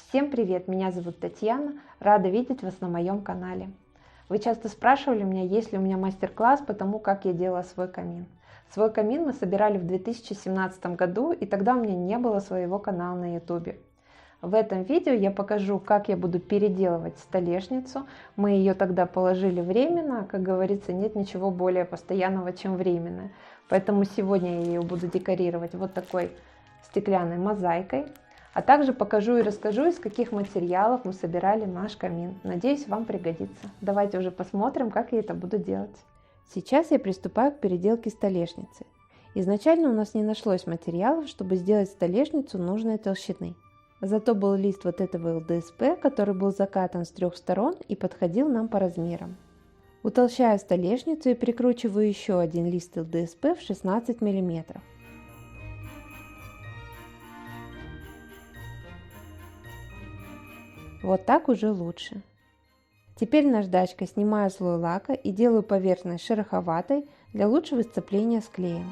Всем привет, меня зовут Татьяна, рада видеть вас на моем канале. Вы часто спрашивали меня, есть ли у меня мастер-класс по тому, как я делала свой камин. Свой камин мы собирали в 2017 году, и тогда у меня не было своего канала на YouTube. В этом видео я покажу, как я буду переделывать столешницу. Мы ее тогда положили временно, как говорится, нет ничего более постоянного, чем временное. Поэтому сегодня я ее буду декорировать вот такой стеклянной мозаикой. А также покажу и расскажу, из каких материалов мы собирали наш камин. Надеюсь, вам пригодится. Давайте уже посмотрим, как я это буду делать. Сейчас я приступаю к переделке столешницы. Изначально у нас не нашлось материалов, чтобы сделать столешницу нужной толщины. Зато был лист вот этого ЛДСП, который был закатан с 3 сторон и подходил нам по размерам. Утолщаю столешницу и прикручиваю еще один лист ЛДСП в 16 мм. Вот так уже лучше. Теперь наждачкой снимаю слой лака и делаю поверхность шероховатой для лучшего сцепления с клеем.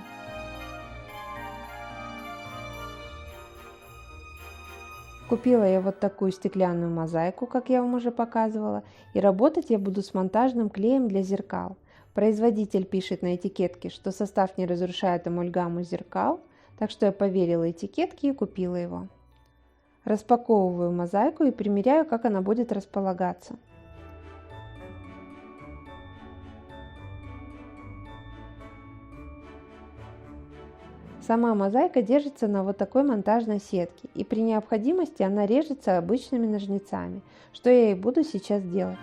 Купила я вот такую стеклянную мозаику, как я вам уже показывала, и работать я буду с монтажным клеем для зеркал. Производитель пишет на этикетке, что состав не разрушает амальгаму зеркал, так что я поверила этикетке и купила его. Распаковываю мозаику и примеряю, как она будет располагаться. Сама мозаика держится на вот такой монтажной сетке, и при необходимости она режется обычными ножницами, что я и буду сейчас делать.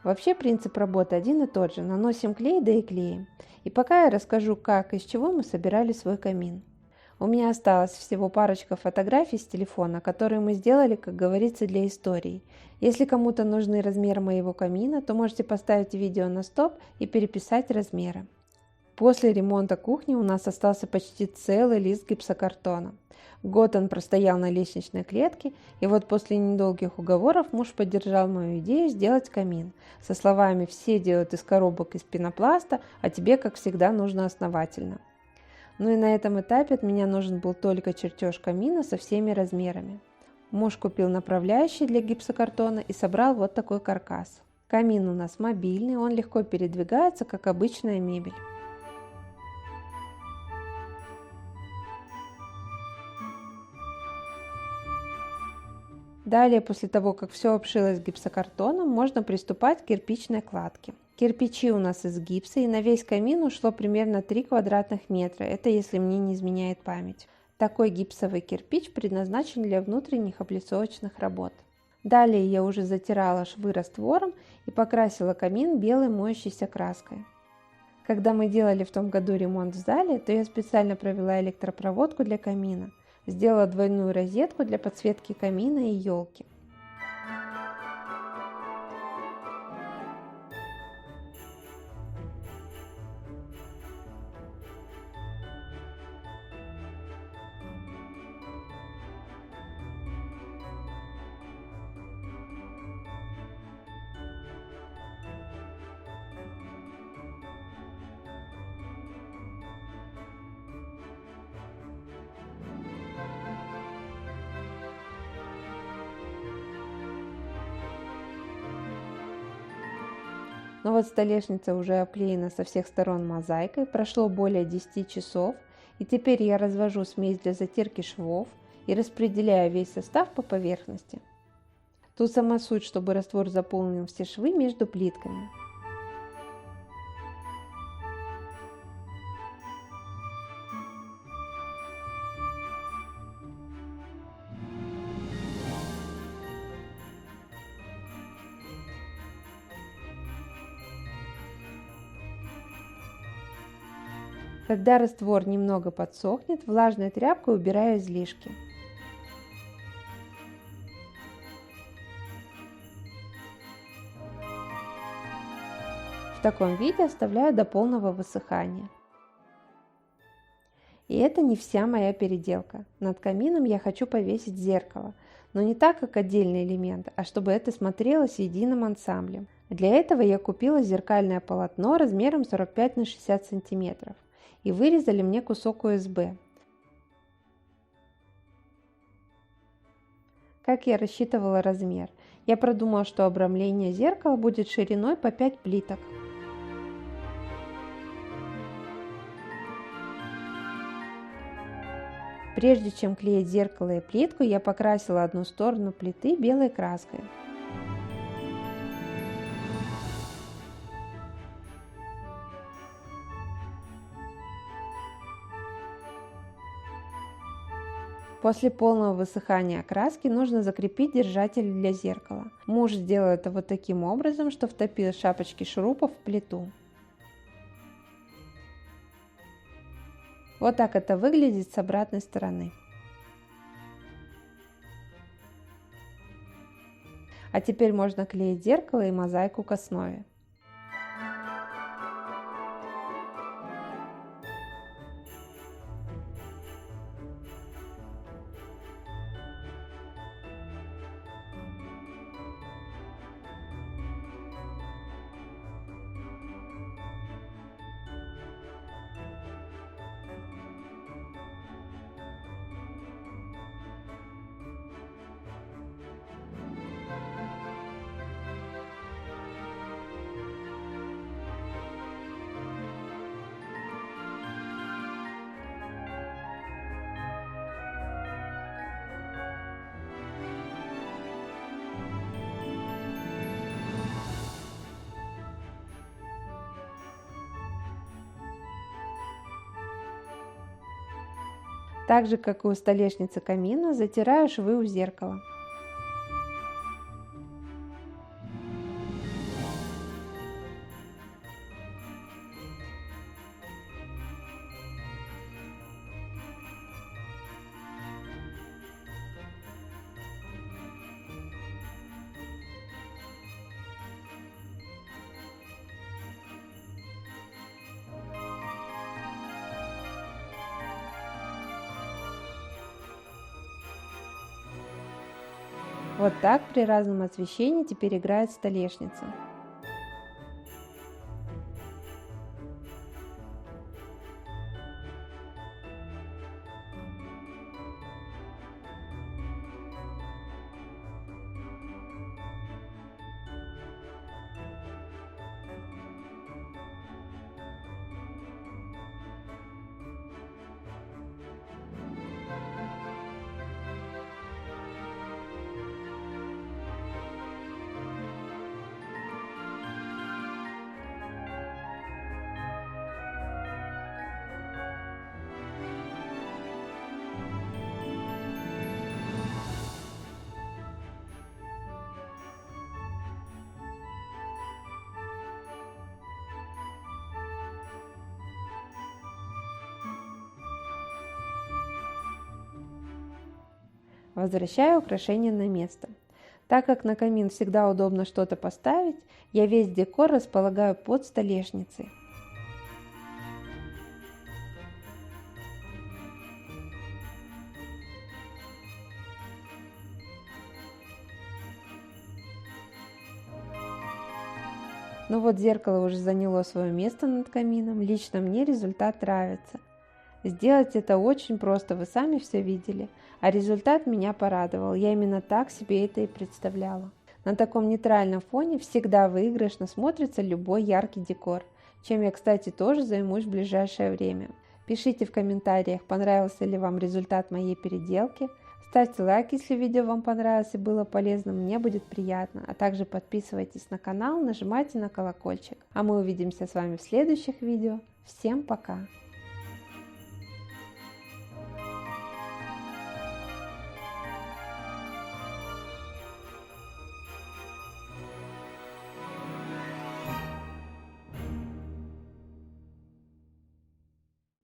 Вообще принцип работы один и тот же. Наносим клей, да и клеим. И пока я расскажу, как и из чего мы собирали свой камин. У меня осталось всего парочка фотографий с телефона, которые мы сделали, как говорится, для истории. Если кому-то нужны размеры моего камина, то можете поставить видео на стоп и переписать размеры. После ремонта кухни у нас остался почти целый лист гипсокартона. Год он простоял на лестничной клетке, и вот после недолгих уговоров муж поддержал мою идею сделать камин. Со словами «все делают из коробок из пенопласта, а тебе, как всегда, нужно основательно». Ну и на этом этапе от меня нужен был только чертеж камина со всеми размерами. Муж купил направляющий для гипсокартона и собрал вот такой каркас. Камин у нас мобильный, он легко передвигается, как обычная мебель. Далее, после того, как все обшилось гипсокартоном, можно приступать к кирпичной кладке. Кирпичи у нас из гипса, и на весь камин ушло примерно 3 квадратных метра, это если мне не изменяет память. Такой гипсовый кирпич предназначен для внутренних облицовочных работ. Далее я уже затирала швы раствором и покрасила камин белой моющейся краской. Когда мы делали в том году ремонт в зале, то я специально провела электропроводку для камина. Сделала двойную розетку для подсветки камина и елки. Но вот столешница уже обклеена со всех сторон мозаикой, прошло более 10 часов, и теперь я развожу смесь для затирки швов и распределяю весь состав по поверхности. Тут сама суть, чтобы раствор заполнил все швы между плитками. Когда раствор немного подсохнет, влажной тряпкой убираю излишки. В таком виде оставляю до полного высыхания. И это не вся моя переделка. Над камином я хочу повесить зеркало, но не так, как отдельный элемент, а чтобы это смотрелось единым ансамблем. Для этого я купила зеркальное полотно размером 45 на 60 сантиметров и вырезали мне кусок ОСБ. Как я рассчитывала размер? Я продумала, что обрамление зеркала будет шириной по 5 плиток. Прежде чем клеить зеркало и плитку, я покрасила одну сторону плиты белой краской. После полного высыхания окраски нужно закрепить держатель для зеркала. Муж сделал это вот таким образом, что втопил шапочки шурупов в плиту. Вот так это выглядит с обратной стороны. А теперь можно клеить зеркало и мозаику к основе. Так же, как и у столешницы камина, затираю швы у зеркала. Вот так при разном освещении теперь играет столешница. Возвращаю украшения на место. Так как на камин всегда удобно что-то поставить, я весь декор располагаю под столешницей. Ну вот зеркало уже заняло свое место над камином, лично мне результат нравится. Сделать это очень просто, вы сами все видели, а результат меня порадовал, я именно так себе это и представляла. На таком нейтральном фоне всегда выигрышно смотрится любой яркий декор, чем я, кстати, тоже займусь в ближайшее время. Пишите в комментариях, понравился ли вам результат моей переделки, ставьте лайк, если видео вам понравилось и было полезно, мне будет приятно, а также подписывайтесь на канал, нажимайте на колокольчик. А мы увидимся с вами в следующих видео. Всем пока!